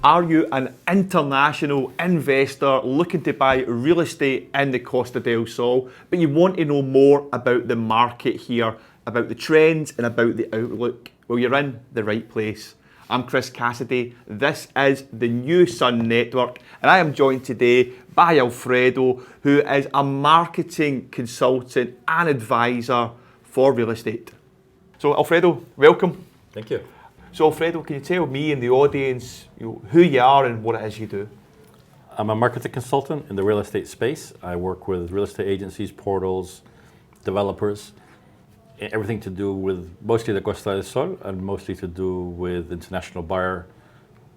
Are you an international investor looking to buy real estate in the Costa del Sol, but you want to know more about the market here, about the trends and about the outlook? Well, you're in the right place. I'm Cassidy. This is the New Sun Network, and I am joined today by Alfredo, who is a marketing consultant and advisor for real estate. So, Alfredo, welcome. Thank you. So, Alfredo, can you tell me and the audience who you are and what it is you do? I'm a marketing consultant in the real estate space. I work with real estate agencies, portals, developers, everything to do with mostly the Costa del Sol and mostly to do with international buyer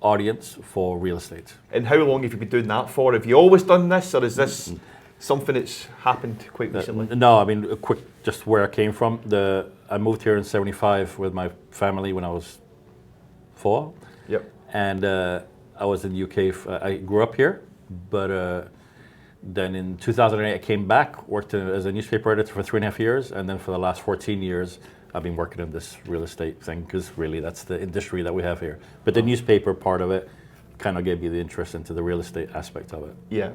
audience for real estate. And how long have you been doing that for? Have you always done this, or is this something that's happened quite recently? No, I mean, just where I came from. I moved here in '75 with my family when I was 4. Yep. And I was in the UK. I grew up here, but then in 2008 I came back, worked as a newspaper editor for 3.5 years, and then for the last 14 years I've been working in this real estate thing, because really that's the industry that we have here. But the newspaper part of it kind of gave me the interest into the real estate aspect of it. Yeah.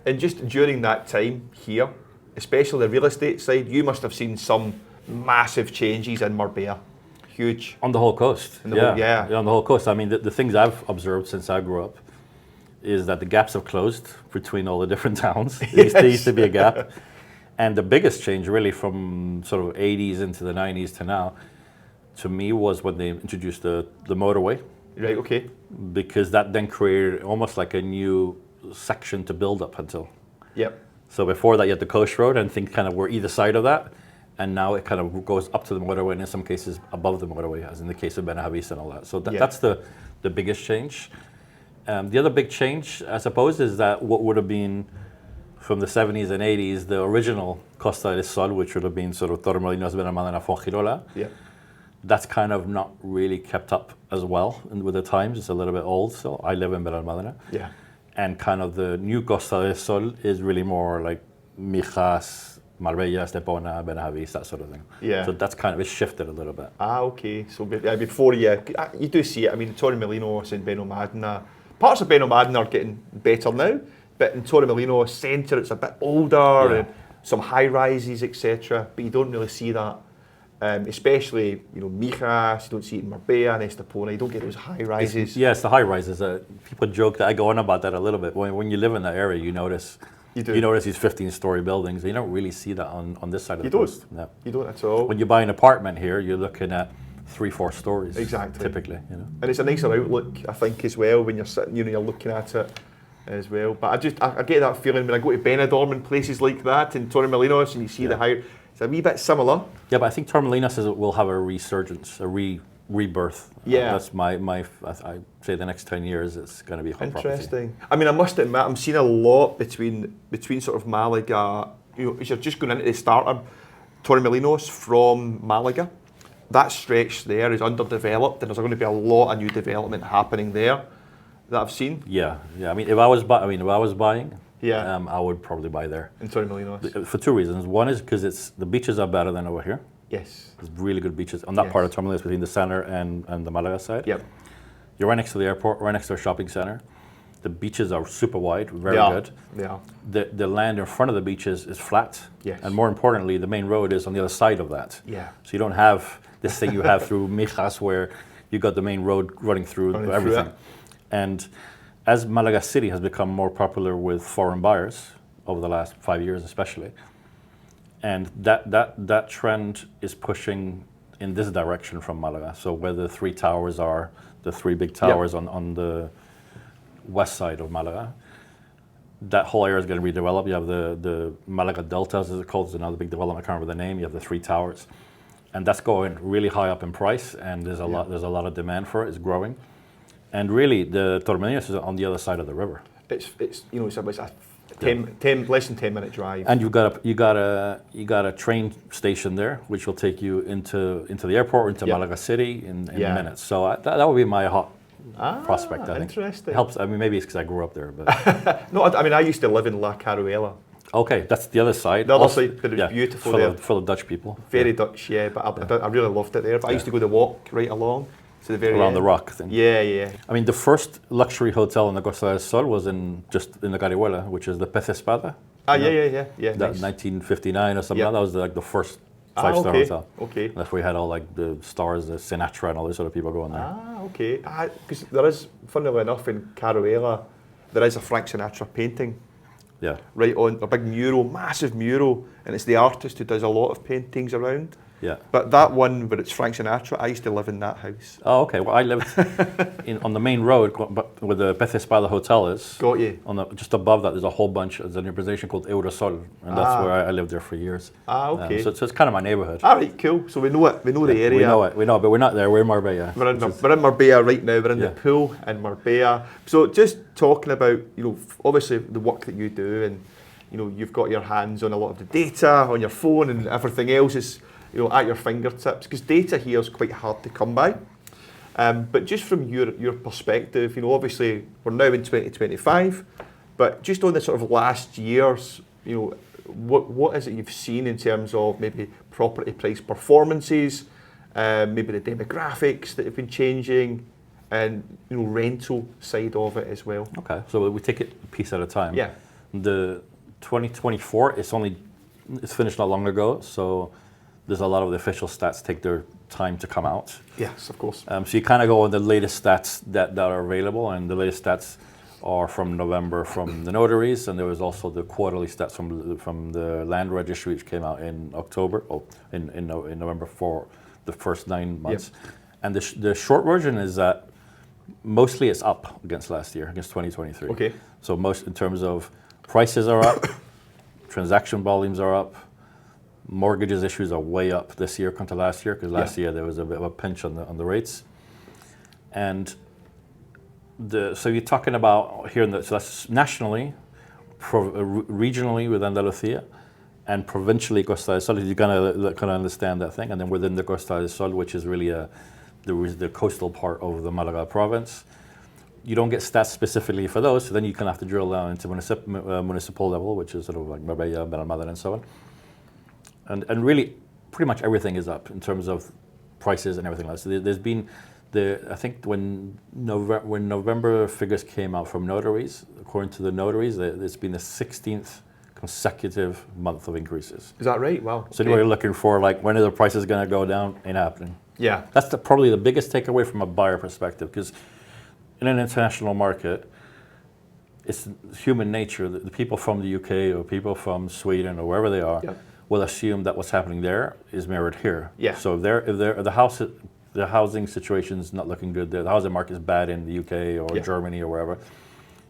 And just during that time here, especially the real estate side, you must have seen some massive changes in Marbella. Huge. On the whole coast. On the whole coast. I mean, the things I've observed since I grew up is that the gaps have closed between all the different towns. There used to be a gap. And the biggest change really from sort of 80s into the 90s to now, to me, was when they introduced the motorway. Right, okay. Because that then created almost like a new section to build up until. Yep. So before that you had the coast road and things kind of were either side of that. And now it kind of goes up to the motorway and in some cases above the motorway, as in the case of Benahavista and all that. So that's the biggest change. The other big change, I suppose, is that what would have been from the 70s and 80s, the original Costa del Sol, which would have been sort of Torremolinos, Benalmádena, Fuengirola, that's kind of not really kept up as well with the times. It's a little bit old, so I live in Benalmádena. Yeah. And kind of the new Costa del Sol is really more like Mijas, Marbella, Estepona, Benahavista, that sort of thing. Yeah. So that's kind of, it's shifted a little bit. Okay. So before you do see it. I mean, Torremolinos and Benalmádena, parts of Benalmádena are getting better now, but in Torremolinos centre it's a bit older and some high rises, etc. But you don't really see that, especially Mijas. You don't see it in Marbella and Estepona. You don't get those high rises. It's the high rises. People joke that I go on about that a little bit. When you live in that area, you notice. You notice these 15-story buildings. You don't really see that on this side of the coast. No. You don't at all. When you buy an apartment here, you're looking at 3-4 stories. Exactly. Typically, And it's a nicer outlook, I think, as well, when you're sitting, you're looking at it as well. But I get that feeling when I go to Benidorm and places like that, and Torremolinos, and you see the higher. It's a wee bit similar. Yeah, but I think Torremolinos will have a resurgence, a rebirth. Yeah. That's I say the next 10 years it's going to be hot interesting. property. I mean, I must admit, I'm seeing a lot between sort of Malaga, as you're just going into the starter, Torremolinos from Malaga. That stretch there is underdeveloped, and there's going to be a lot of new development happening there that I've seen. Yeah. I mean, if I was buying, I would probably buy there. In Torremolinos. For 2 reasons. One is because the beaches are better than over here. Yes. There's really good beaches on that part of Torremolinos between the center and the Malaga side. Yep. You're right next to the airport, right next to a shopping center. The beaches are super wide, very good. Yeah. The land in front of the beaches is flat. Yes. And more importantly, the main road is on the other side of that. Yeah. So you don't have this thing you have through Mijas where you got the main road running through everything. And as Malaga City has become more popular with foreign buyers over the last 5 years especially, and that trend is pushing in this direction from Malaga. So where the 3 towers are, the 3 big towers on the west side of Malaga, that whole area is going to be redeveloped. You have the Malaga Deltas, as it's called, is another big development. I can't remember the name. You have the 3 towers, and that's going really high up in price. And there's a lot of demand for it. It's growing, and really the Torremolinos is on the other side of the river. It's a 10 less than 10-minute drive. And you got a train station there, which will take you into the airport, into Malaga City in minutes. So that would be my hot prospect. I think. Interesting. Helps. I mean, maybe it's because I grew up there, but no. I mean, I used to live in La Caruela. Okay, that's the other side. The other side, but it's beautiful there. For the Dutch people. Very Dutch, but I really loved it there. But I used to go to walk right along. So the very around end. the rock thing. Yeah, yeah. I mean, the first luxury hotel in the Costa del Sol was just in the Carihuela, which is the Pez Espada. Ah, you know? yeah. That Nice. 1959 or something. Yeah. That was like the first five-star okay. hotel. Okay. That's where we had all like the stars, the Sinatra and all these sort of people going there. Ah, okay. Because there is, funnily enough, in Caruela, there is a Frank Sinatra painting Yeah. right on a big mural, massive mural, and it's the artist who does a lot of paintings around. Yeah. But that one where it's Frank Sinatra, I used to live in that house. Oh, okay. Well, I lived on the main road where the Pez Espada Hotel is. Got you. Just above that, there's a whole bunch. There's an urbanization called Eurosol, and that's where I lived there for years. Ah, okay. So it's kind of my neighborhood. All right, cool. So we know it. We know the area. We know it, but we're not there. We're in Marbella. We're in Marbella right now. We're in the pool in Marbella. So just talking about, obviously the work that you do, and you've got your hands on a lot of the data on your phone, and everything else is at your fingertips, because data here is quite hard to come by. But just from your perspective, obviously we're now in 2025, but just on the sort of last year's, what is it you've seen in terms of maybe property price performances, maybe the demographics that have been changing, and rental side of it as well? Okay, so we take it a piece at a time. Yeah. The 2024 it's finished not long ago, so there's a lot of the official stats take their time to come out. Yes, of course. So you kind of go on the latest stats that are available, and the latest stats are from November from the notaries, and there was also the quarterly stats from the land registry, which came out in October, in November for the first 9 months. Yep. And the short version is that mostly it's up against last year, against 2023. Okay. So most in terms of prices are up, transaction volumes are up, mortgages issues are way up this year compared to last year, because last year there was a bit of a pinch on the rates. And so you're talking about here, so that's nationally, regionally with Andalucía, and provincially Costa del Sol. You're gonna kind of understand that thing, and then within the Costa del Sol, which is really the coastal part of the Malaga province. You don't get stats specifically for those, so then you kind of have to drill down into municipal level, which is sort of like Marbella, Benalmádena, and so on. And really, pretty much everything is up in terms of prices and everything else. So there's been I think when November figures came out from notaries, according to the notaries, it's been the 16th consecutive month of increases. Is that right? Wow. So anyway, you're looking for like, when are the prices going to go down? Ain't happening. Yeah. That's probably the biggest takeaway from a buyer perspective, because in an international market, it's human nature that the people from the UK or people from Sweden or wherever they are will assume that what's happening there is mirrored here. Yeah. So if the housing situation is not looking good there, the housing market is bad in the UK or Germany or wherever,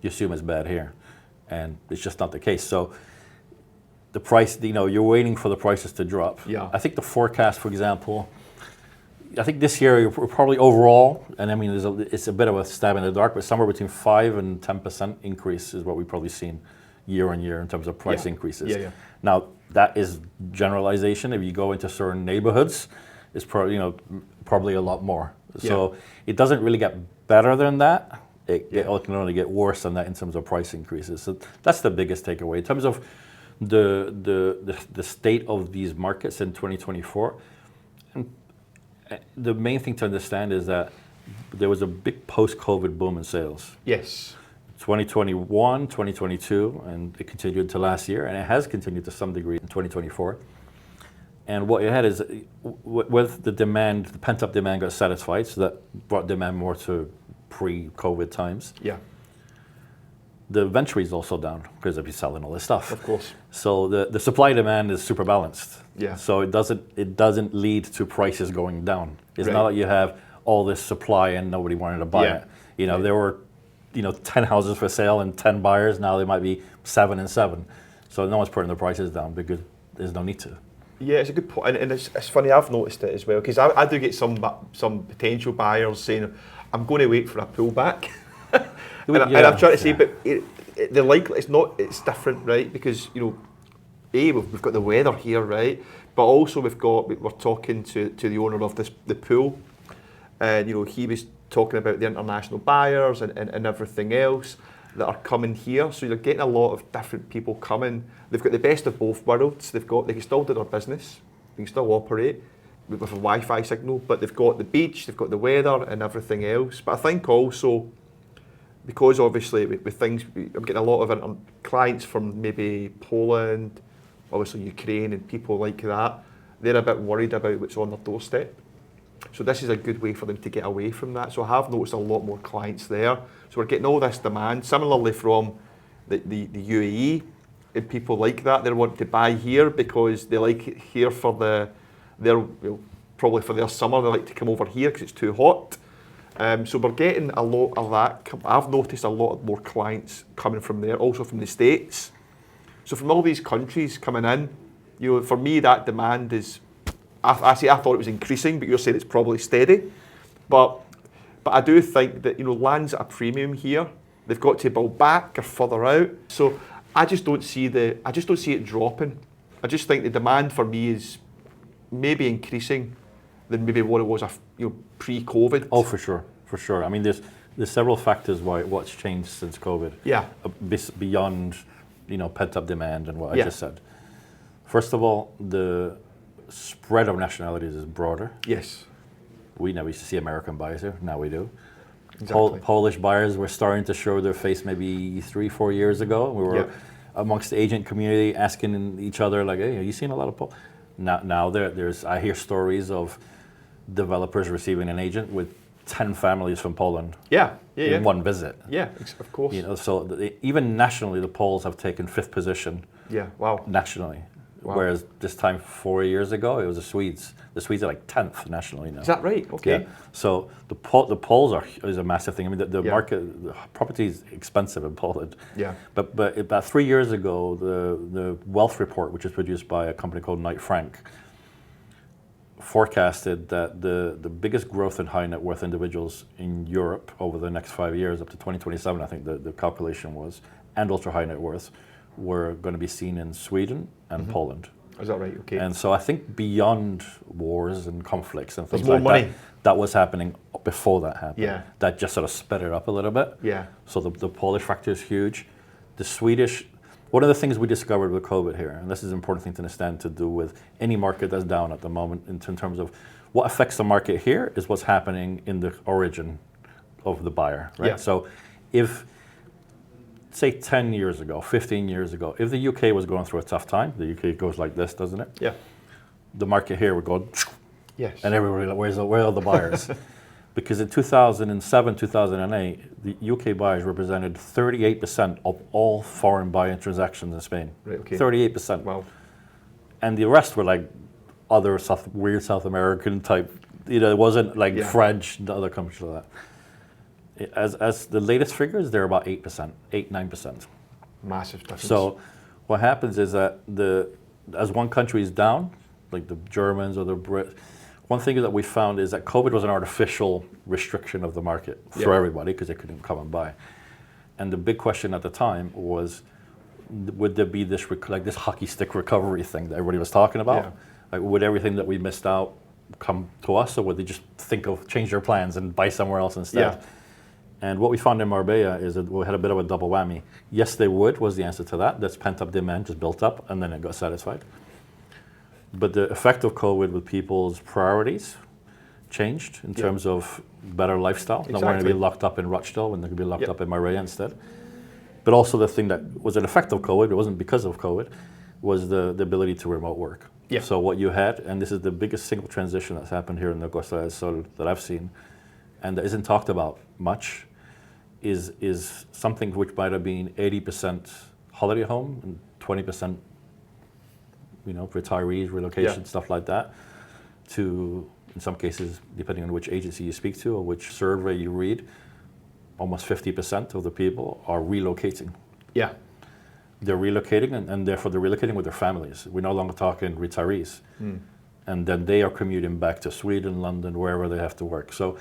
you assume it's bad here, and it's just not the case. So the price, you're waiting for the prices to drop. Yeah. I think the forecast, for example, I think this year we're probably overall, and I mean it's a bit of a stab in the dark, but somewhere between 5 and 10% increase is what we've probably seen year on year in terms of price increases. Yeah. Now that is generalization. If you go into certain neighborhoods, it's probably a lot more. So it doesn't really get better than that. It can only get worse than that in terms of price increases. So that's the biggest takeaway in terms of the state of these markets in 2024. And the main thing to understand is that there was a big post-COVID boom in sales. Yes. 2021, 2022, and it continued to last year, and it has continued to some degree in 2024. And what you had is, with the demand, the pent-up demand got satisfied, so that brought demand more to pre-COVID times. Yeah. The inventory is also down because of you selling all this stuff. Of course. So the supply demand is super balanced. Yeah. So it doesn't lead to prices going down. It's Right. not like you have all this supply and nobody wanted to buy it. There were 10 houses for sale and 10 buyers. Now there might be 7 and 7. So no one's putting the prices down because there's no need to. Yeah, it's a good point, and it's funny. I've noticed it as well, because I do get some potential buyers saying, "I'm going to wait for a pullback," and I'm trying to say, but they're likely it's different, right? Because we've got the weather here, right? But also we're talking to the owner of the pool, and he was talking about the international buyers and everything else that are coming here. So you're getting a lot of different people coming. They've got the best of both worlds. They can still do their business, they can still operate, with a Wi-Fi signal, but they've got the beach, they've got the weather and everything else. But I think also, because obviously with things, I'm getting a lot of clients from maybe Poland, obviously Ukraine and people like that, they're a bit worried about what's on their doorstep. So this is a good way for them to get away from that. So I have noticed a lot more clients there. So we're getting all this demand, similarly from the UAE, and people like that. They want to buy here because they like it here for probably for their summer. They like to come over here because it's too hot. So we're getting a lot of that. I've noticed a lot more clients coming from there, also from the States. So from all these countries coming in, for me that demand is, I thought it was increasing, but you're saying it's probably steady. But I do think that land's at a premium here. They've got to build back or further out. So I just don't see it dropping. I just think the demand for me is maybe increasing than maybe what it was pre-COVID. Oh, for sure. I mean, there's several factors what's changed since COVID. Yeah. Beyond pent-up demand and what I just said. First of all, the spread of nationalities is broader. Yes. We never used to see American buyers here. Now we do. Exactly. Polish buyers were starting to show their face maybe 3-4 years ago. We were amongst the agent community asking each other like, "Hey, are you seeing a lot of Polish?" Now I hear stories of developers receiving an agent with 10 families from Poland. In one visit. Yeah, of course. Even nationally, the Poles have taken 5th position. Yeah. Wow. Nationally. Wow. Whereas this time 4 years ago, it was the Swedes. The Swedes are like 10th nationally now. Is that right? Okay. Yeah. So the Poles is a massive thing. I mean, the market, the property is expensive in Poland. Yeah. But about 3 years ago, the wealth report, which is produced by a company called Knight Frank, forecasted that the biggest growth in high net worth individuals in Europe over the next 5 years, up to 2027, I think the calculation was, and ultra high net worth, were going to be seen in Sweden and Poland. Is that right? Okay. And so I think beyond wars and conflicts and things There's more like money. that was happening before that happened. Yeah. That just sort of sped it up a little bit. Yeah. So the Polish factor is huge. The Swedish, one of the things we discovered with COVID here, and this is an important thing to understand to do with any market that's down at the moment in terms of what affects the market here is what's happening in the origin of the buyer, right? Yeah. So if, say 10 years ago, 15 years ago, if the UK was going through a tough time, the UK goes like this, doesn't it? Yeah. The market here would go, Yes. and everybody like, where are the buyers? Because in 2007, 2008, the UK buyers represented 38% of all foreign buying transactions in Spain. Right, okay. 38%. Wow. And the rest were like other weird South American type, it wasn't like French, the other countries like that. As the latest figures, they're about 8%, 9%. Massive difference. So what happens is that as one country is down, like the Germans or the Brits, one thing that we found is that COVID was an artificial restriction of the market for everybody because they couldn't come and buy. And the big question at the time was, would there be this this hockey stick recovery thing that everybody was talking about? Yeah. Like, would everything that we missed out come to us, or would they just change their plans and buy somewhere else instead? Yeah. And what we found in Marbella is that we had a bit of a double whammy. Yes, they would was the answer to that. That's pent-up demand just built up, and then it got satisfied. But the effect of COVID with people's priorities changed in terms of better lifestyle. Exactly. Not wanting to be locked up in Rochdale when they could be locked up in Marbella instead. But also the thing that was an effect of COVID, it wasn't because of COVID, was the ability to remote work. Yeah. So what you had, and this is the biggest single transition that's happened here in the Costa del Sol that I've seen, and that isn't talked about much, is something which might have been 80% holiday home and 20% retirees, relocation, stuff like that, to, in some cases, depending on which agency you speak to or which survey you read, almost 50% of the people are relocating. Yeah. They're relocating, and therefore they're relocating with their families. We're no longer talking retirees. And then they are commuting back to Sweden, London, wherever they have to work. So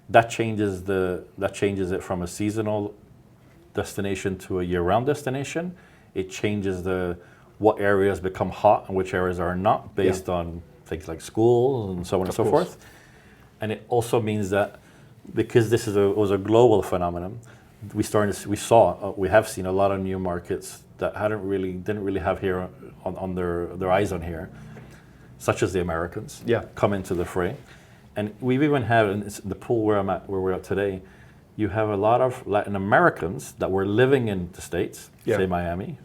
that changes it from a seasonal destination to a year-round destination. It changes what areas become hot and which areas are not, based on things like schools and so on and so forth. And it also means that because this was a global phenomenon, we have seen a lot of new markets that didn't really have here on their eyes on here, such as the Americans, Yeah. come into the fray. And we've even had, in the pool where we're at today, you have a lot of Latin Americans that were living in the States, say Miami,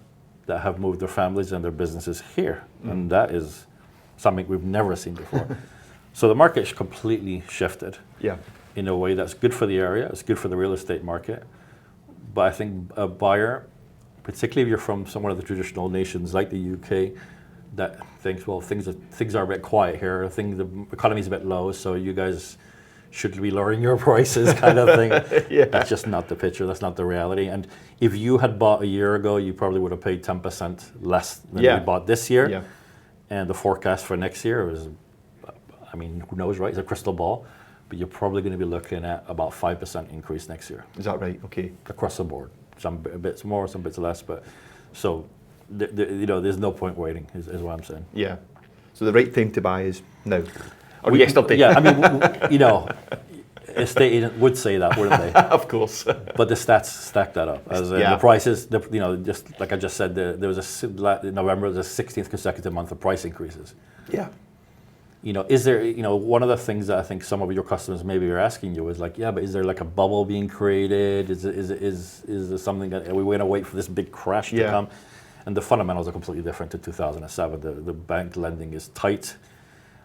that have moved their families and their businesses here. And that is something we've never seen before. So the market is completely shifted in a way that's good for the area, it's good for the real estate market. But I think a buyer, particularly if you're from some of the traditional nations like the UK, that thinks, well, things are a bit quiet here, the economy's a bit low, so you guys should be lowering your prices kind of thing. That's just not the picture, that's not the reality. And if you had bought a year ago, you probably would have paid 10% less than you bought this year. And the forecast for next year is, I mean, who knows, right? It's a crystal ball, but you're probably going to be looking at about 5% increase next year. Is that right? Okay. Across the board. Some bits more, some bits less, but so, there's no point waiting, is what I'm saying. Yeah. So the right time to buy is now. Or yesterday. Yeah, I mean, estate agent would say that, wouldn't they? Of course. But the stats stack that up. As the prices, just like I just said, there was in November, the 16th consecutive month of price increases. Yeah. Is there, one of the things that I think some of your customers maybe are asking you is like, yeah, but is there like a bubble being created? Is there something that, are we going to wait for this big crash to come? And the fundamentals are completely different to 2007. The bank lending is tight.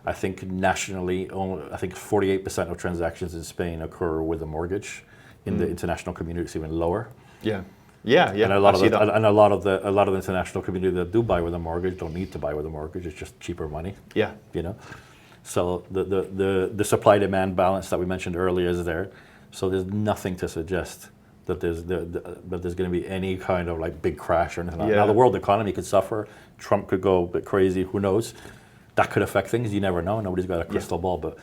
I think nationally, I think 48% of transactions in Spain occur with a mortgage. In the international community, it's even lower. Yeah. And a lot of the international community that do buy with a mortgage don't need to buy with a mortgage. It's just cheaper money. Yeah. So the supply demand balance that we mentioned earlier is there. So there's nothing to suggest that there's going to be any kind of like big crash or anything like that. Now the world economy could suffer. Trump could go a bit crazy. Who knows? That could affect things. You never know. Nobody's got a crystal ball. But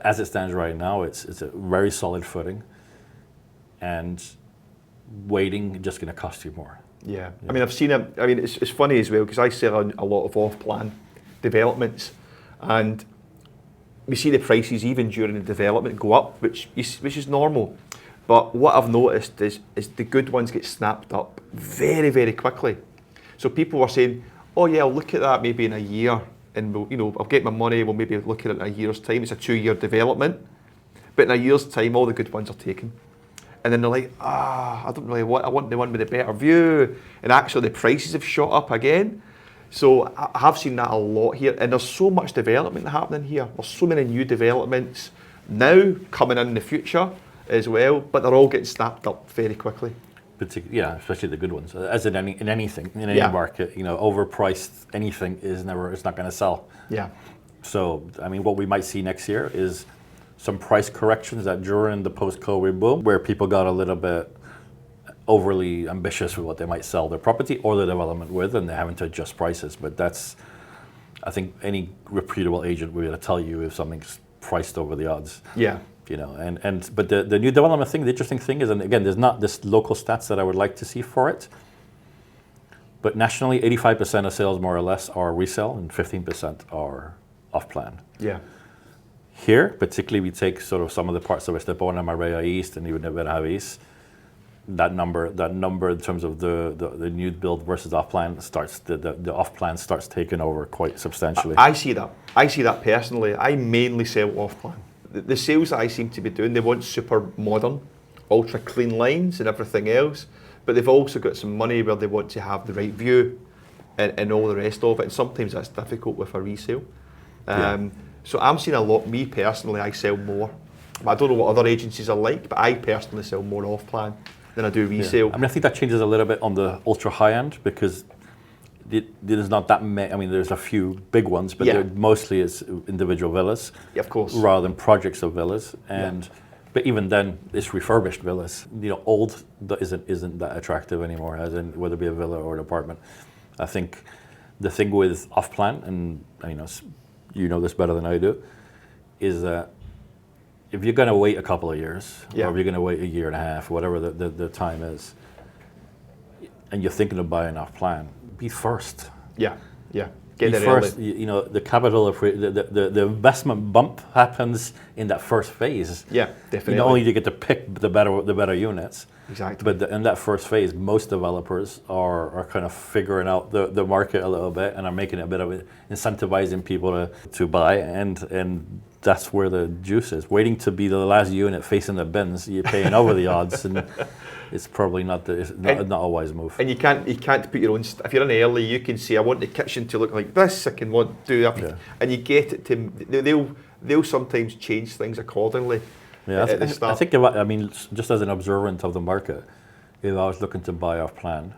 as it stands right now, it's a very solid footing. And waiting just going to cost you more. Yeah. I mean, I've seen it. I mean, it's funny as well because I sell a lot of off-plan developments, and we see the prices even during the development go up, which is normal. But what I've noticed is the good ones get snapped up very, very quickly. So people were saying, "Oh yeah, I'll look at that maybe in a year, and I'll get my money. We'll maybe look at it in a year's time." It's a 2-year development, but in a year's time, all the good ones are taken. And then they're like, I don't really want, I want the one with a better view. And actually the prices have shot up again. So I have seen that a lot here. And there's so much development happening here. There's so many new developments now coming in the future as well, but they're all getting snapped up very quickly. Especially the good ones. As in anything, in any market, overpriced anything it's not going to sell. Yeah. So, I mean, what we might see next year is some price corrections that during the post-COVID boom, where people got a little bit overly ambitious with what they might sell their property or the development with, and they're having to adjust prices. But that's, I think any reputable agent will be able to tell you if something's priced over the odds. Yeah. But the new development thing, the interesting thing is, and again, there's not this local stats that I would like to see for it, but nationally, 85% of sales more or less are resale and 15% are off-plan. Yeah. Here, particularly, we take sort of some of the parts of Estepona, Marbella East, and even Bernave East. That number in terms of the new build versus off-plan starts, the off-plan starts taking over quite substantially. I see that personally. I mainly sell off-plan. The sales that I seem to be doing, they want super modern, ultra clean lines and everything else, but they've also got some money where they want to have the right view and all the rest of it. And sometimes that's difficult with a resale. So I'm seeing a lot, me personally, I sell more. I don't know what other agencies are like, but I personally sell more off-plan than I do resale. I mean, I think that changes a little bit on the ultra high end because there's not that many. I mean, there's a few big ones, but mostly it's individual villas. Yeah, of course. Rather than projects of villas. But even then, it's refurbished villas. Old isn't that attractive anymore, as in whether it be a villa or an apartment. I think the thing with off-plan, and you know this better than I do, is that if you're going to wait a couple of years, or if you're going to wait a year and a half, whatever the time is, and you're thinking of buying off-plan, be first. Yeah. Get there first, early. you know, the capital, the investment bump happens in that first phase. Yeah, definitely. Not only do you get to pick the better units, exactly. but in that first phase, most developers are kind of figuring out the market a little bit and are making it a bit of incentivizing people to buy, and that's where the juice is. Waiting to be the last unit facing the bins, you're paying over the odds, and it's probably not not a wise move. And you can't put your own. If you're in early, you can say, I want the kitchen to look like this. I can want do that, and you get it to. They'll sometimes change things accordingly. Yeah, I think. I mean, just as an observant of the market, if I was looking to buy off plan,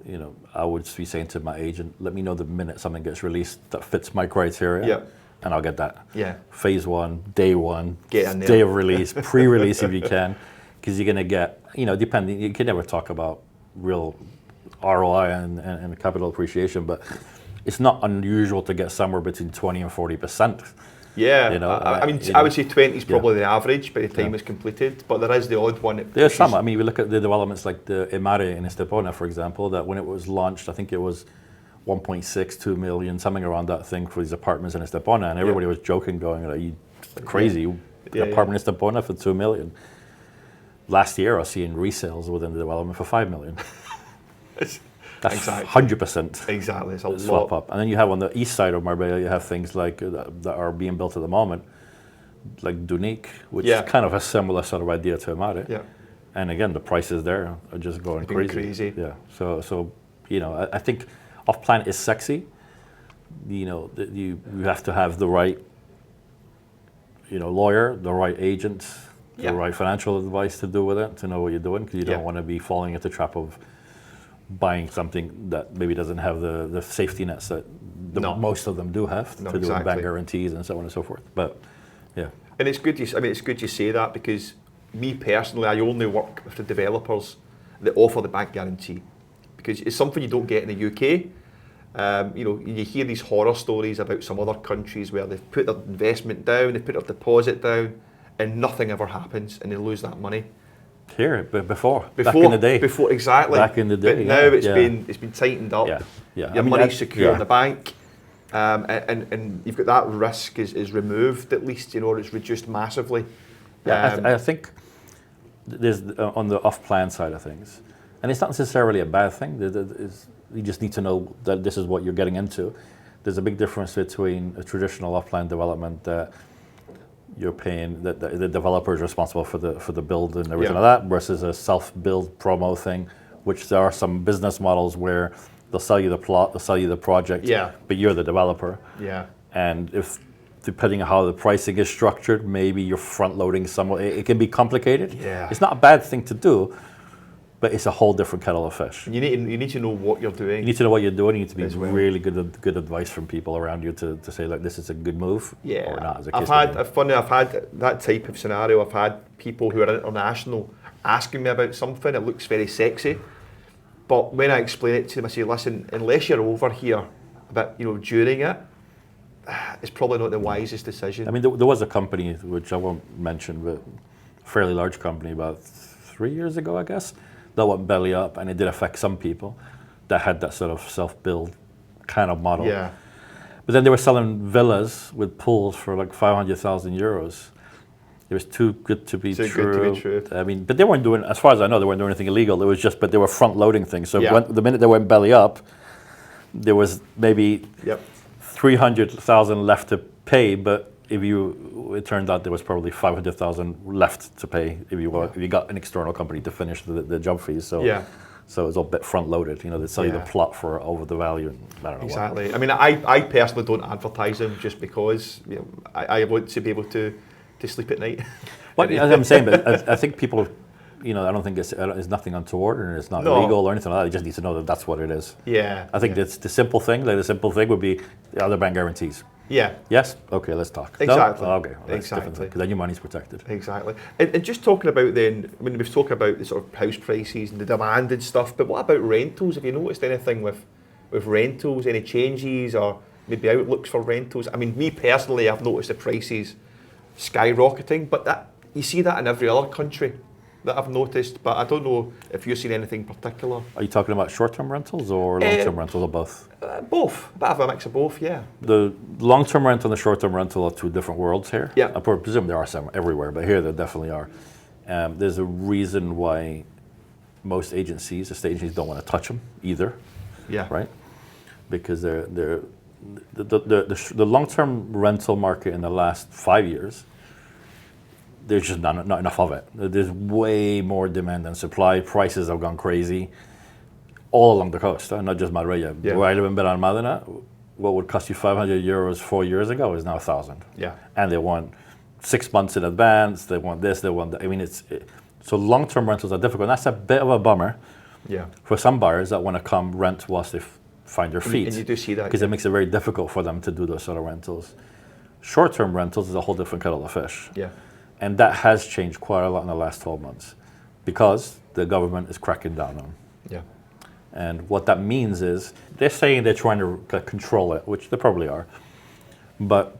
you know, I would be saying to my agent, let me know the minute something gets released that fits my criteria. Yeah. And I'll get that. Yeah. Phase 1, day 1, get in there. Day of release, pre-release if you can, because you're going to get, you know, depending, you can never talk about real ROI and capital appreciation, but it's not unusual to get somewhere between 20 and 40%. Yeah, you know, I mean, I would say 20 is probably the average by the time it's completed, but there is the odd one. There's some. I mean, we look at the developments like the Imare in Estepona, for example, that when it was launched, I think it was 1.6, 2 million, something around that thing for these apartments in Estepona, and everybody was joking, going, "Are you crazy? Apartment in Estepona for 2 million?" Last year, I was seeing resales within the development for 5 million. That's 100%. Exactly, it's a swap lot. up. And then you have on the east side of Marbella, you have things like that are being built at the moment, like Dunique, which is kind of a similar sort of idea to Imare. Yeah. And again, the prices there are just going crazy. Yeah. So you know, I think off-plan is sexy. You know, you have to have the right, you know, lawyer, the right agent, the right financial advice to do with it, to know what you're doing, because you don't want to be falling into the trap of buying something that maybe doesn't have the safety nets that most of them do have to do with bank guarantees and so on and so forth. But yeah. And it's good it's good you say that, because me personally, I only work with the developers that offer the bank guarantee, because it's something you don't get in the UK. You know, you hear these horror stories about some other countries where they've put their investment down, they put their deposit down, and nothing ever happens, and they lose that money. Here, but before back in the day. Before, exactly. Back in the day. But now it's been tightened up. Yeah. Your money's secure in the bank, and you've got that risk is removed at least, you know, or it's reduced massively. Yeah, I think there's on the off-plan side of things, and it's not necessarily a bad thing. You just need to know that this is what you're getting into. There's a big difference between a traditional off-plan development that you're paying, that the developer is responsible for the build and everything like that, versus a self-build promo thing, which there are some business models where they'll sell you the plot, they'll sell you the project, but you're the developer. Yeah. And if, depending on how the pricing is structured, maybe you're front-loading somewhat. It can be complicated. Yeah. It's not a bad thing to do, but it's a whole different kettle of fish. You need to know what you're doing. You need to know what you're doing. You need to be really good advice from people around you to say, like, this is a good move or not. As a I've had that type of scenario. I've had people who are international asking me about something. It looks very sexy, but when I explain it to them, I say, listen, unless you're over here, but during it, it's probably not the wisest decision. I mean, there was a company, which I won't mention, but a fairly large company about 3 years ago, I guess, that went belly up, and it did affect some people that had that sort of self-build kind of model. Yeah. But then they were selling villas with pools for like 500,000 euros. It was too good to be true. I mean, but they weren't doing, as far as I know, they weren't doing anything illegal. It was just, but they were front-loading things. So the minute they went belly up, there was maybe 300,000 left to pay, but it turned out there was probably 500,000 left to pay if you got an external company to finish the job fees. So so it was a bit front loaded. They sell you the plot for over the value. And I don't know. Exactly. I mean, I personally don't advertise them just because I want to be able to sleep at night. Well, as I'm saying, but I think people, I don't think it's nothing untoward and it's not illegal or anything like that. You just need to know that that's what it is. Yeah. I think that's the simple thing. Like the simple thing would be the other bank guarantees. Yeah. Yes? Okay, let's talk. Exactly. No? Okay. Well, exactly. Because then your money's protected. Exactly. And just talking about then, I mean, we've talked about the sort of house prices and the demand and stuff, but what about rentals? Have you noticed anything with rentals, any changes or maybe outlooks for rentals? I mean, me personally, I've noticed the prices skyrocketing, but you see that in every other country. that I've noticed, but I don't know if you've seen anything particular. Are you talking about short-term rentals or long-term rentals or both? Both. A bit of a mix of both, yeah. The long-term rental and the short-term rental are two different worlds here. Yeah. I presume there are some everywhere, but here there definitely are. There's a reason why most agencies, estate agencies, don't want to touch them either. Yeah. Right? Because the long-term rental market in the last 5 years, there's just not enough of it. There's way more demand than supply. Prices have gone crazy all along the coast, not just Marbella. Yeah. Where I live in Benalmádena, what would cost you 500 euros 4 years ago is now 1,000. Yeah. And they want 6 months in advance. They want this. They want that. I mean, so long-term rentals are difficult. And that's a bit of a bummer. Yeah. For some buyers that want to come rent whilst they find their feet. And you do see that. Because it makes it very difficult for them to do those sort of rentals. Short-term rentals is a whole different kettle of fish. Yeah. And that has changed quite a lot in the last 12 months because the government is cracking down on. Yeah. And what that means is they're saying they're trying to control it, which they probably are. But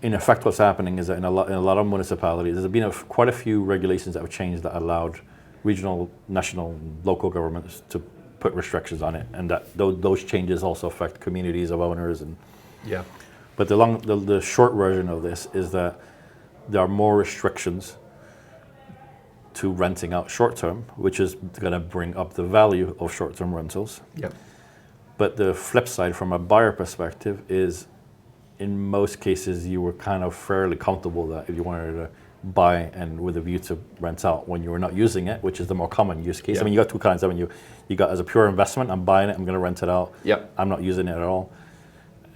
in effect, what's happening is that in a lot of municipalities, there's been quite a few regulations that have changed that allowed regional, national, local governments to put restrictions on it, and that those changes also affect communities of owners. And yeah. But the short version of this is that there are more restrictions to renting out short-term, which is going to bring up the value of short-term rentals. Yeah. But the flip side from a buyer perspective is, in most cases, you were kind of fairly comfortable that if you wanted to buy and with a view to rent out when you were not using it, which is the more common use case. Yeah. I mean, you got two kinds. I mean, you got as a pure investment, I'm buying it, I'm going to rent it out. Yeah. I'm not using it at all.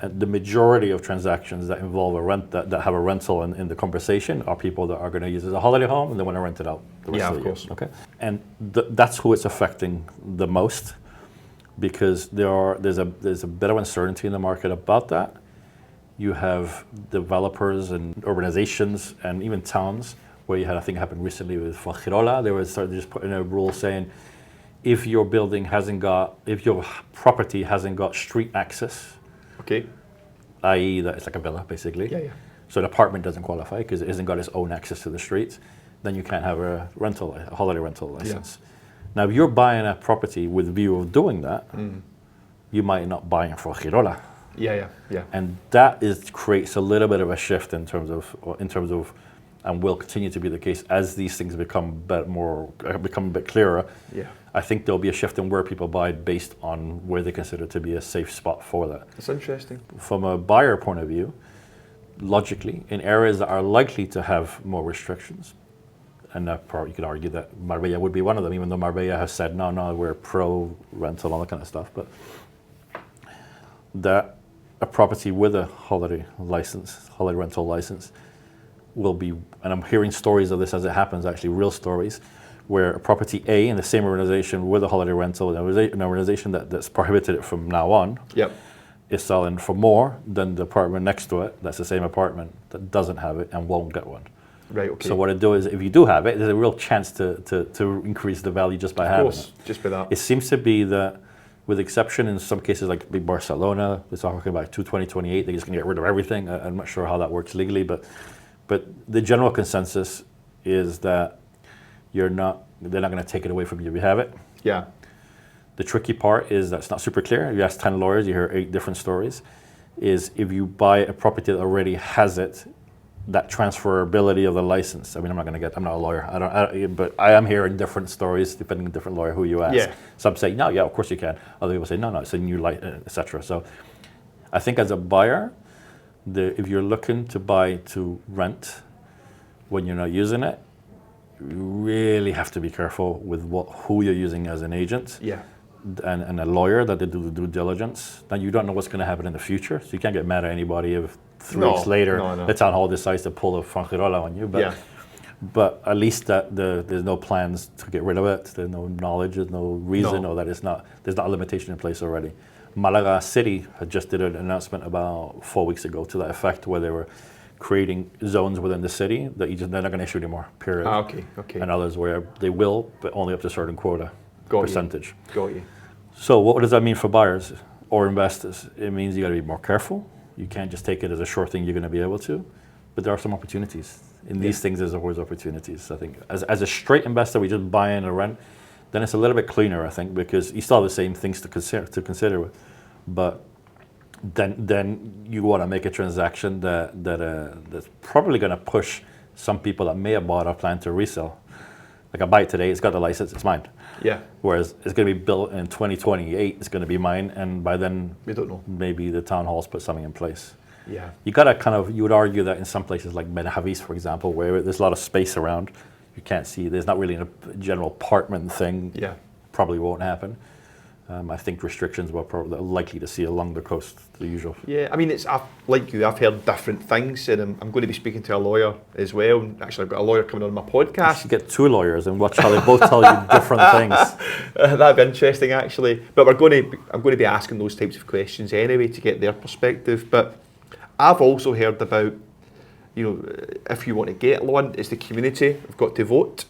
The majority of transactions that involve a rent that have a rental in the conversation are people that are going to use it as a holiday home and they want to rent it out the rest of the year. Course. Okay, and that's who it's affecting the most, because there's a bit of uncertainty in the market about that. You have developers and urbanizations and even towns where you had, I think it happened recently with Fuengirola, they started just putting a rule saying if your property hasn't got street access. Okay. I.e. that it's like a villa, basically. Yeah, yeah. So an apartment doesn't qualify because it hasn't got its own access to the streets. Then you can't have a holiday rental license. Yeah. Now, if you're buying a property with view of doing that, you might not buy it for Girola. Yeah. And that creates a little bit of a shift in terms of, and will continue to be the case as these things become a bit clearer. Yeah. I think there'll be a shift in where people buy based on where they consider to be a safe spot for that. That's interesting. From a buyer point of view, logically, in areas that are likely to have more restrictions, and probably you could argue that Marbella would be one of them, even though Marbella has said, no, we're pro-rental, all that kind of stuff, but that a property with a holiday rental license, will be, and I'm hearing stories of this as it happens, actually real stories, where a property A in the same organization with a holiday rental, an organization that's prohibited it from now on, is selling for more than the apartment next to it, that's the same apartment, that doesn't have it and won't get one. Right, okay. So what it do is, if you do have it, there's a real chance to increase the value just by having it. Just by that. It seems to be that, with exception in some cases like Barcelona, they're talking about 2028, they're just going to get rid of everything. I'm not sure how that works legally, but the general consensus is that they're not going to take it away from you if you have it. Yeah. The tricky part is that's not super clear. You ask 10 lawyers, you hear 8 different stories. Is if you buy a property that already has it, that transferability of the license. I mean, I'm not a lawyer. But I am hearing different stories depending on different lawyer who you ask. Yeah. Some say, no, yeah, of course you can. Other people say, no, it's a new license, etc. So I think as a buyer, if you're looking to buy to rent when you're not using it, you really have to be careful with who you're using as an agent. Yeah. And a lawyer that they do the due diligence. Then you don't know what's going to happen in the future, so you can't get mad at anybody if 3 weeks later the town hall decides to pull a Fuengirola on you. But at least that there's no plans to get rid of it. There's no knowledge, there's no reason, or that there's not a limitation in place already. Malaga City had just did an announcement about 4 weeks ago to that effect, where they were creating zones within the city that they're not going to issue anymore, period. Okay. And others where they will, but only up to a certain quota percentage. Got you. So what does that mean for buyers or investors? It means you got to be more careful. You can't just take it as a sure thing you're going to be able to, but there are some opportunities. In these things, there's always opportunities. I think as a straight investor, we just buy in or rent. Then it's a little bit cleaner, I think, because you still have the same things to consider. But then you want to make a transaction that's probably going to push some people that may have bought or plan to resell. Like I buy it today, it's got the license, it's mine. Yeah. Whereas it's going to be built in 2028, it's going to be mine, and by then we don't know. Maybe the town hall's put something in place. Yeah. You got to you would argue that in some places like Benahavis, for example, where there's a lot of space around, you can't see, there's not really a general apartment thing. Yeah. Probably won't happen. I think restrictions were probably likely to see along the coast, the usual. Yeah, I mean, like you, I've heard different things, and I'm going to be speaking to a lawyer as well. Actually, I've got a lawyer coming on my podcast. You should get two lawyers and watch how they both tell you different things. That'd be interesting, actually. But I'm going to be asking those types of questions anyway to get their perspective. But I've also heard about, if you want to get a loan, it's the community have got to vote.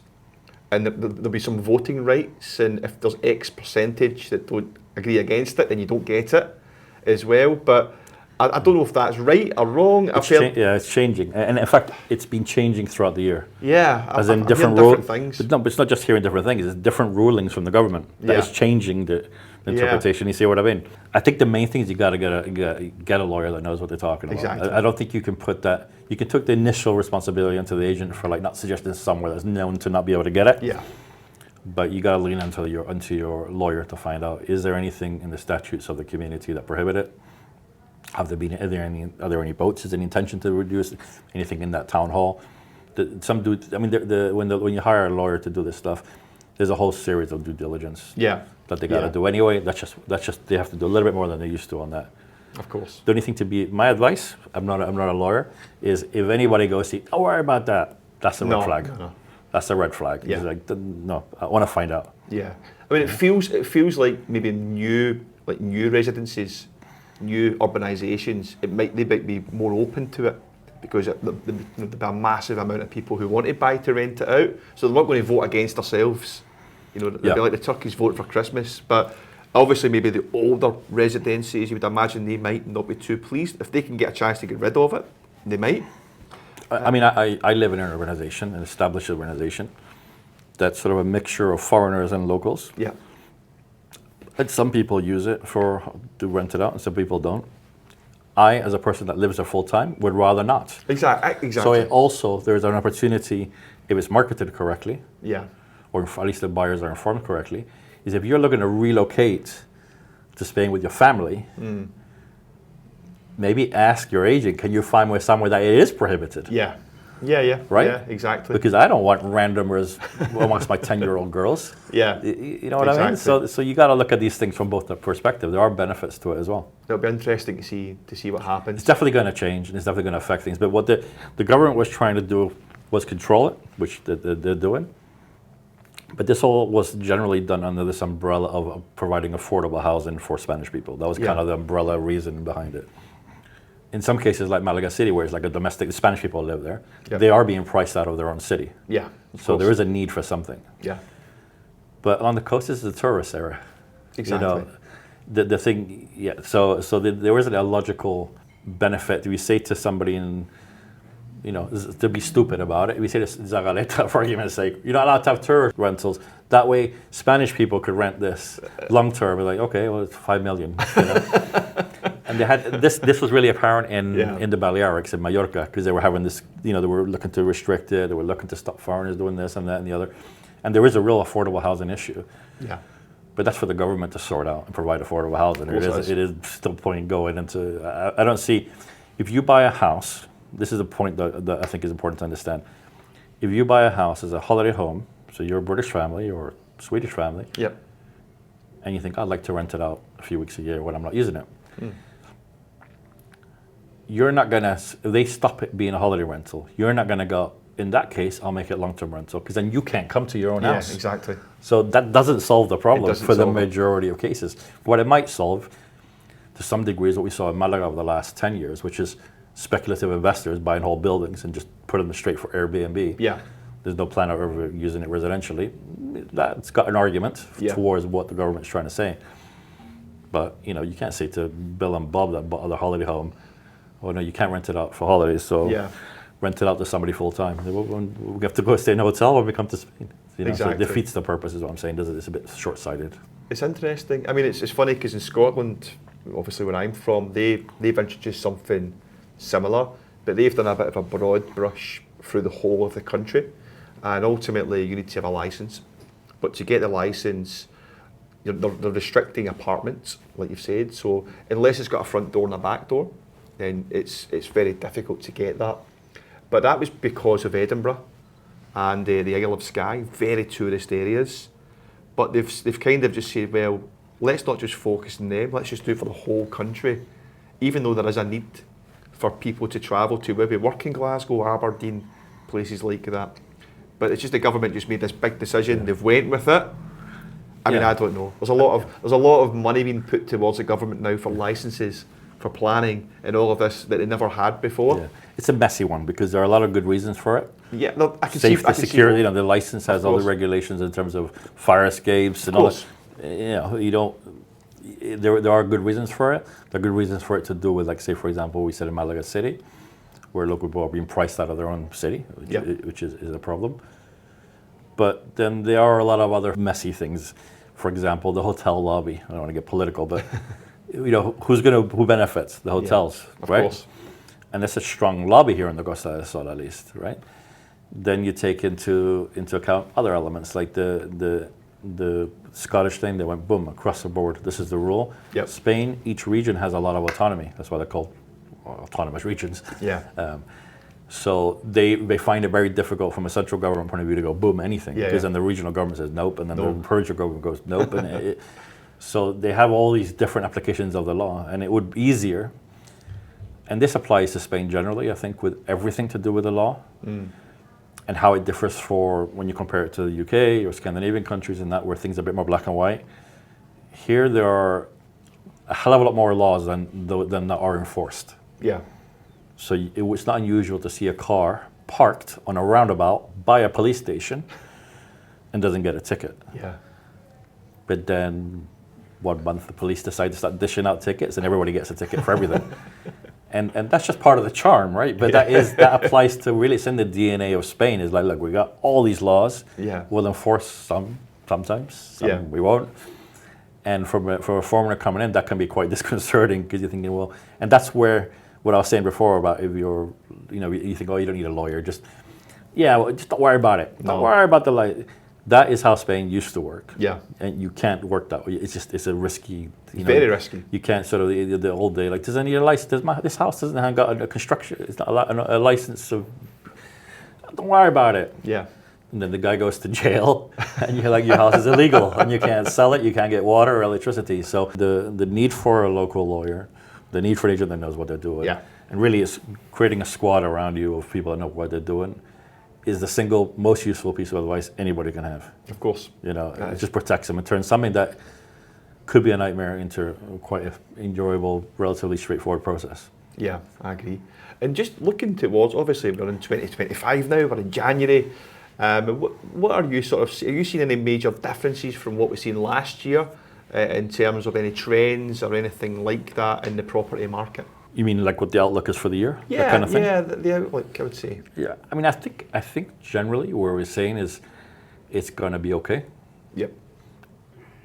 And there'll be some voting rights, and if there's X percentage that don't agree against it, then you don't get it as well. But I don't know if that's right or wrong. It's changing, and in fact, it's been changing throughout the year. Yeah, as in different things. But it's not just hearing different things; it's different rulings from the government that is changing the interpretation. You see what I mean? I think the main thing is you got to get a lawyer that knows what they're talking about. Exactly. I don't think you can put that. You can take the initial responsibility onto the agent for not suggesting somewhere that's known to not be able to get it. Yeah. But you got to lean onto your lawyer to find out, is there anything in the statutes of the community that prohibit it? Are there any votes? Is there any intention to reduce anything in that town hall? When you hire a lawyer to do this stuff, there's a whole series of due diligence. Yeah. That they got to do anyway. That's just they have to do a little bit more than they used to on that. Of course. The only thing my advice, I'm not a lawyer, is if anybody goes, don't worry about that. That's a red flag. No. That's a red flag. Yeah. No, I want to find out. Yeah. I mean, it feels like maybe new residences, new urbanizations, they might be more open to it because there'll be a massive amount of people who want to buy to rent it out. So they're not going to vote against themselves. They'll be like the turkeys vote for Christmas. But obviously, maybe the older residences, you would imagine they might not be too pleased. If they can get a chance to get rid of it, they might. I mean, I live in an urbanization, an established urbanization, that's sort of a mixture of foreigners and locals. Yeah. And some people use it to rent it out, and some people don't. I, as a person that lives there full time, would rather not. Exactly. So there's an opportunity, if it's marketed correctly, or at least the buyers are informed correctly, is if you're looking to relocate to Spain with your family, maybe ask your agent, can you find somewhere that it is prohibited? Yeah. Right? Yeah, exactly. Because I don't want randomers amongst my 10-year-old girls. Yeah. You know what I mean? So you got to look at these things from both the perspective. There are benefits to it as well. It'll be interesting to see what happens. It's definitely going to change, and it's definitely going to affect things. But what the government was trying to do was control it, which they're doing. But this all was generally done under this umbrella of providing affordable housing for Spanish people. That was kind of the umbrella reason behind it. In some cases, like Malaga City, where it's like the Spanish people live there, they are being priced out of their own city. Yeah. So there is a need for something. Yeah. But on the coast, this is a tourist area. Exactly. The thing, So there isn't a logical benefit. We say to somebody to be stupid about it. We say to Zagaleta, for argument's sake, you're not allowed to have tourist rentals. That way, Spanish people could rent this long term. We're like, okay, well, it's 5 million. And they had this was really apparent in the Balearics, in Mallorca, because they were having this, they were looking to restrict it, they were looking to stop foreigners doing this and that and the other. And there is a real affordable housing issue. Yeah. But that's for the government to sort out and provide affordable housing. It is still point going into, I don't see, if you buy a house, this is a point that I think is important to understand. If you buy a house as a holiday home, so you're a British family or a Swedish family, and you think, I'd like to rent it out a few weeks a year when I'm not using it. You're not going to, if they stop it being a holiday rental, you're not going to go, in that case, I'll make it long-term rental, because then you can't come to your own house. Yeah, exactly. So that doesn't solve the problem for the majority of cases. What it might solve, to some degree, is what we saw in Malaga over the last 10 years, which is speculative investors buying whole buildings and just put them straight for Airbnb. Yeah. There's no plan of ever using it residentially. That's got an argument towards what the government's trying to say. But, you can't say to Bill and Bob that bought the holiday home, oh no, you can't rent it out for holidays. So rent it out to somebody full time. We have to go stay in a hotel when we come to Spain. Exactly. So it defeats the purpose, is what I'm saying. Does it? It's a bit short-sighted. It's interesting. I mean, it's funny because in Scotland, obviously where I'm from, they've introduced something similar, but they've done a bit of a broad brush through the whole of the country, and ultimately you need to have a license. But to get the license, they're restricting apartments, like you've said. So unless it's got a front door and a back door, then it's very difficult to get that. But that was because of Edinburgh and the Isle of Skye, very tourist areas. But they've kind of just said, well, let's not just focus on them, let's just do it for the whole country, even though there is a need for people to travel to, where we work in Glasgow, Aberdeen, places like that. But it's just the government just made this big decision, they've went with it. I mean, I don't know. There's a lot of money being put towards the government now for licenses, for planning, and all of this that they never had before. Yeah. It's a messy one because there are a lot of good reasons for it. Yeah, no, I can Safety, see. I can security. see The license has all the regulations in terms of fire escapes and all that. You don't. There are good reasons for it. There are good reasons for it to do with, like, say, for example, we said in Malaga City, where local people are being priced out of their own city, which is a problem. But then there are a lot of other messy things. For example, the hotel lobby. I don't want to get political, but who benefits? The hotels, right? Of course. And there's a strong lobby here in the Costa del Sol, at least, right? Then you take into account other elements like the Scottish thing. They went boom across the board. This is the rule. Yep. Spain, each region has a lot of autonomy. That's why they're called autonomous regions. Yeah. So they find it very difficult from a central government point of view to go boom anything, because then the regional government says nope, and then the provincial government goes nope, and so they have all these different applications of the law, and it would be easier. And this applies to Spain generally, I think, with everything to do with the law, and how it differs for when you compare it to the UK or Scandinavian countries, and that where things are a bit more black and white. Here there are a hell of a lot more laws than that are enforced. Yeah. So it's not unusual to see a car parked on a roundabout by a police station and doesn't get a ticket. Yeah. But then 1 month the police decide to start dishing out tickets and everybody gets a ticket for everything. And that's just part of the charm, right? But that applies to really, it's in the DNA of Spain. Is like, look, we got all these laws. Yeah. We'll enforce sometimes, some we won't. And for a foreigner coming in, that can be quite disconcerting because you're thinking, well, and that's where what I was saying before about if you're, you think, oh, you don't need a lawyer, just don't worry about it. Don't worry about the light. That is how Spain used to work. Yeah. And you can't work that way. It's a risky. Very risky. You can't sort of the old day, like, does I need a license? This house doesn't have got a construction, it's not a license, so don't worry about it. Yeah. And then the guy goes to jail, and you're like, your house is illegal, and you can't sell it, you can't get water or electricity. So the need for a local lawyer, the need for an agent that knows what they're doing, and really is creating a squad around you of people that know what they're doing, is the single most useful piece of advice anybody can have. Of course. It just protects them and turns something that could be a nightmare into quite an enjoyable, relatively straightforward process. Yeah, I agree. And just looking towards, obviously we're in 2025 now, we're in January. What are you are you seeing any major differences from what we've seen last year in terms of any trends or anything like that in the property market? You mean like what the outlook is for the year? Yeah, that kind of thing? Yeah, the outlook, I would say. Yeah, I mean, I think generally where we're saying is it's going to be okay. Yep.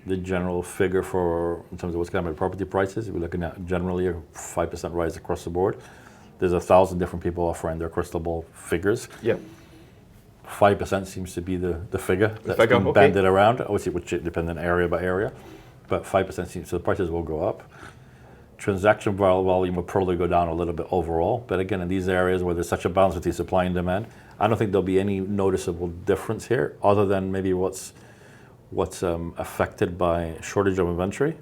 The general figure in terms of what's going on with property prices, we're looking at generally a 5% rise across the board. There's 1,000 different people offering their crystal ball figures. Yep. 5% seems to be the figure that's been banded around, obviously which depends on area by area, but 5% seems, so the prices will go up. Transaction volume will probably go down a little bit overall, but again, in these areas where there's such a balance between supply and demand, I don't think there'll be any noticeable difference here, other than maybe what's affected by shortage of inventory,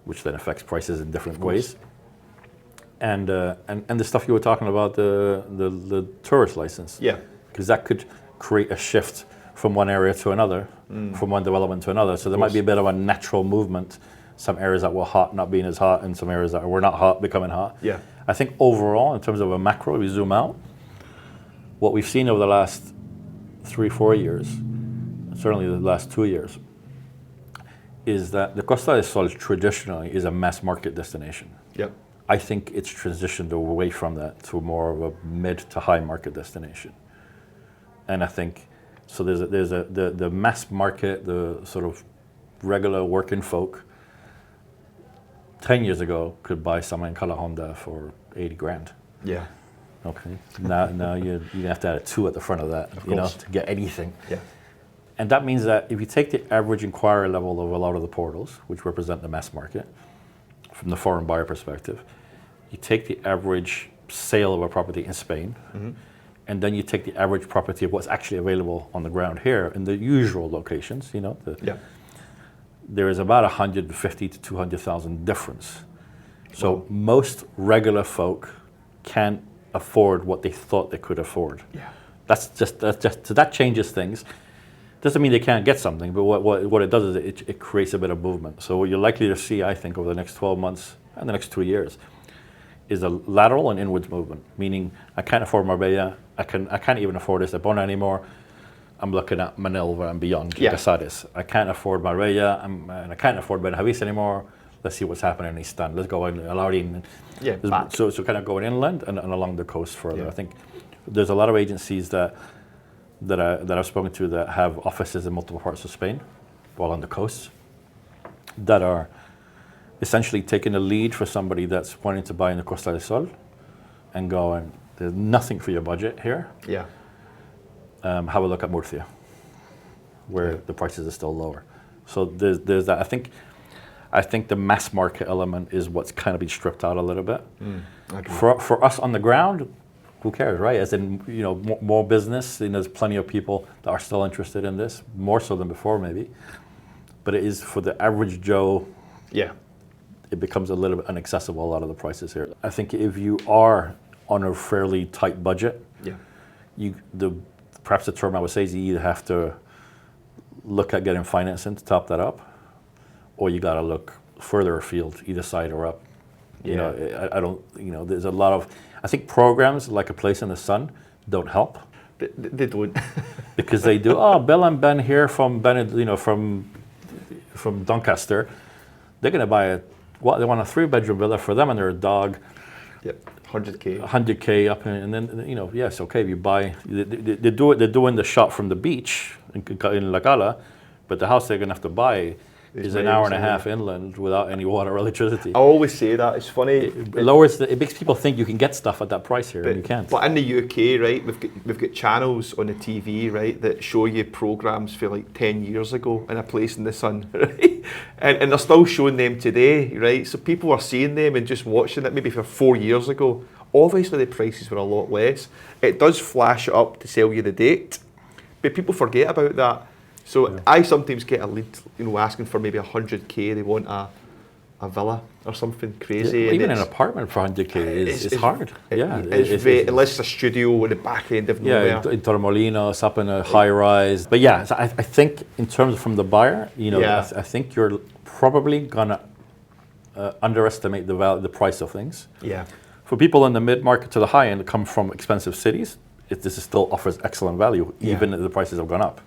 which then affects prices in different ways. And the stuff you were talking about, the tourist license, because that could create a shift from one area to another, from one development to another. So there might be a bit of a natural movement. Some areas that were hot not being as hot, and some areas that were not hot becoming hot. Yeah. I think overall, in terms of a macro, we zoom out, what we've seen over the last 3-4 years, certainly the last 2 years, is that the Costa del Sol traditionally is a mass market destination. Yep. I think it's transitioned away from that to more of a mid to high market destination. And I think, so the mass market, the sort of regular working folk, 10 years ago could buy something in Calahonda for 80 grand. Yeah. Okay. Now you have to add a 2 at the front of that, to get anything. Yeah. And that means that if you take the average inquiry level of a lot of the portals, which represent the mass market, from the foreign buyer perspective, you take the average sale of a property in Spain, and then you take the average property of what's actually available on the ground here in the usual locations, there is about 150 to 200,000 difference. So most regular folk can't afford what they thought they could afford. Yeah. So that changes things. Doesn't mean they can't get something, but what it does is it creates a bit of movement. So what you're likely to see, I think, over the next 12 months and the next 2 years is a lateral and inwards movement, meaning I can't afford Marbella, I can't even afford Estepona anymore. I'm looking at Manilva and beyond, Casares. I can't afford Marbella, and I can't afford Benjavis anymore. Let's see what's happening in East Stand. Let's go in Alaurín. So kind of going inland and along the coast further. I think there's a lot of agencies that I've spoken to that have offices in multiple parts of Spain, while on the coast, that are essentially taking the lead for somebody that's wanting to buy in the Costa del Sol and going, there's nothing for your budget here. Yeah. Have a look at Murcia, where the prices are still lower. So there's that. I think the mass market element is what's kind of been stripped out a little bit. For us on the ground, who cares, right? As in, more business. There's plenty of people that are still interested in this, more so than before, maybe. But it is for the average Joe. Yeah. It becomes a little bit inaccessible. A lot of the prices here. I think if you are on a fairly tight budget, perhaps the term I would say is you either have to look at getting financing to top that up, or you got to look further afield, either side or up. I don't. There's a lot of. I think programs like A Place in the Sun don't help. They don't. Because they do. Oh, Bill and Ben here from from Doncaster, they're going to buy they want a 3-bedroom villa for them and their dog. Yep. 100K. 100K up, and then yes, okay. If you buy, they're doing the shot from the beach in La Cala, but the house they're going to have to buy is an hour and a half inland without any water or electricity. I always say that. It's funny. It makes people think you can get stuff at that price here, and you can't. But in the UK, right, we've got channels on the TV, right, that show you programs for like 10 years ago in A Place in the Sun, right? And they're still showing them today, right? So people are seeing them and just watching it maybe for 4 years ago. Obviously the prices were a lot less. It does flash it up to sell you the date, but people forget about that. So I sometimes get a lead, asking for maybe 100K. They want a villa or something crazy. Yeah, even an apartment for 100K is hard. Unless it's a studio in the back end of nowhere. In Torremolinos, up in a high rise. But so I think in terms of from the buyer, I think you're probably gonna underestimate the price of things. Yeah. For people in the mid market to the high end that come from expensive cities, this still offers excellent value, even if the prices have gone up,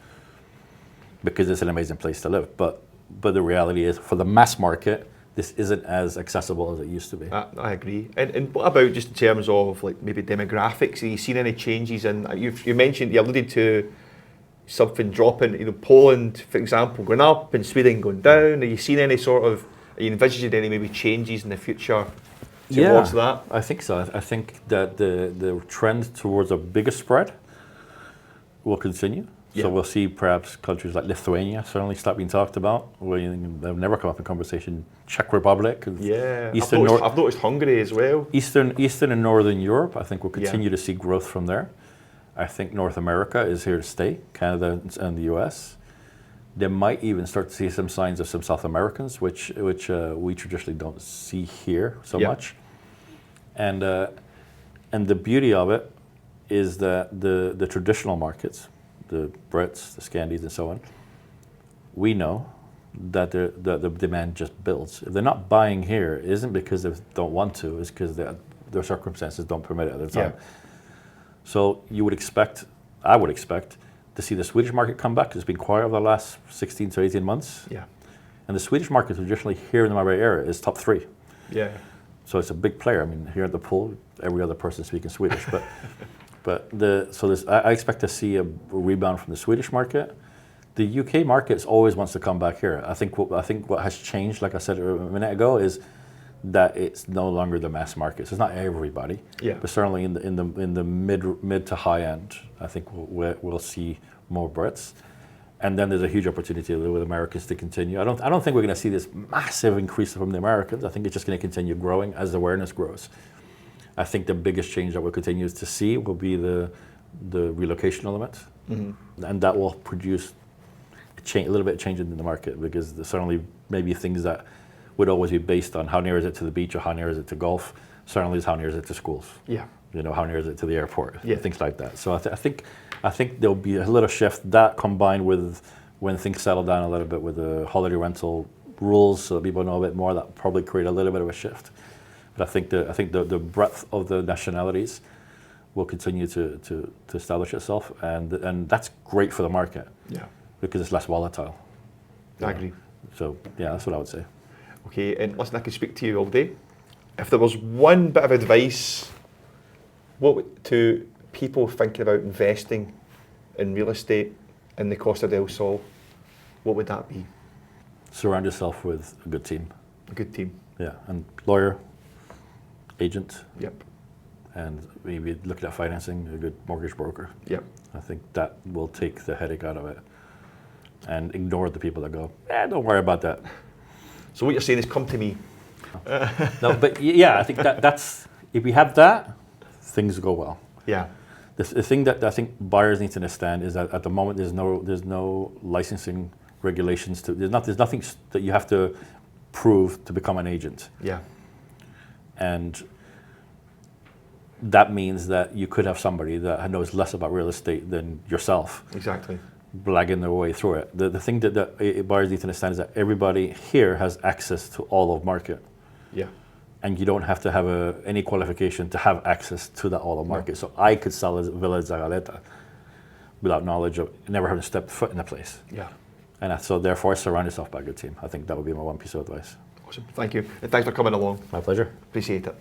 because it's an amazing place to live. But the reality is, for the mass market, this isn't as accessible as it used to be. I agree. And what about just in terms of like maybe demographics? Have you seen any changes in? You mentioned, you alluded to something dropping. Poland, for example, going up, and Sweden going down. Are you seeing any are you envisaging any maybe changes in the future towards that? I think so. I think that the trend towards a bigger spread will continue. So we'll see perhaps countries like Lithuania certainly start being talked about, where they've never come up in conversation. Czech Republic. I've noticed Hungary as well. Eastern and Northern Europe, I think we'll continue to see growth from there. I think North America is here to stay, Canada and the US. They might even start to see some signs of some South Americans, which we traditionally don't see here so much. And the beauty of it is that the traditional markets, the Brits, the Scandies, and so on, we know that the demand just builds. If they're not buying here, it isn't because they don't want to, it's because their circumstances don't permit it at the time. So I would expect to see the Swedish market come back, because it's been quiet over the last 16 to 18 months. Yeah. And the Swedish market traditionally here in the Marbella area is top 3. Yeah. So it's a big player. I mean, here at the pool, every other person speaking Swedish, I expect to see a rebound from the Swedish market. The UK market always wants to come back here. I think what has changed, like I said a minute ago, is that it's no longer the mass market. So it's not everybody, but certainly in the mid to high end, I think we'll see more Brits. And then there's a huge opportunity with Americans to continue. I don't think we're going to see this massive increase from the Americans. I think it's just going to continue growing as awareness grows. I think the biggest change that we'll continue to see will be the relocation element, and that will produce a little bit of change in the market, because there's certainly maybe things that would always be based on how near is it to the beach or how near is it to golf. Certainly is how near is it to schools. Yeah. You know, how near is it to the airport? Yeah. Things like that. So I think there'll be a little shift, that combined with when things settle down a little bit with the holiday rental rules, so that people know a bit more, that probably create a little bit of a shift. But I think the breadth of the nationalities will continue to establish itself, and that's great for the market. Yeah. Because it's less volatile. I agree. So yeah, that's what I would say. Okay, and listen, I could speak to you all day. If there was one bit of advice, to people thinking about investing in real estate in the Costa del Sol, what would that be? Surround yourself with a good team. A good team. Yeah, and lawyer, agent. Yep. And maybe looking at financing, a good mortgage broker. Yep. I think that will take the headache out of it. And ignore the people that go, don't worry about that. So what you're saying is come to me. No, but yeah, I think that's, if we have that, things go well. Yeah. The thing that I think buyers need to understand is that at the moment there's no licensing regulations there's nothing that you have to prove to become an agent. Yeah. And that means that you could have somebody that knows less about real estate than yourself. Exactly. Blagging their way through it. The thing that buyers need to understand is that everybody here has access to all of market. Yeah. And you don't have to have any qualification to have access to that all of market. No. So I could sell a villa at Zagaleta without knowledge of never having stepped foot in the place. Yeah. And so therefore surround yourself by a good team. I think that would be my one piece of advice. Awesome. Thank you. And thanks for coming along. My pleasure. Appreciate it.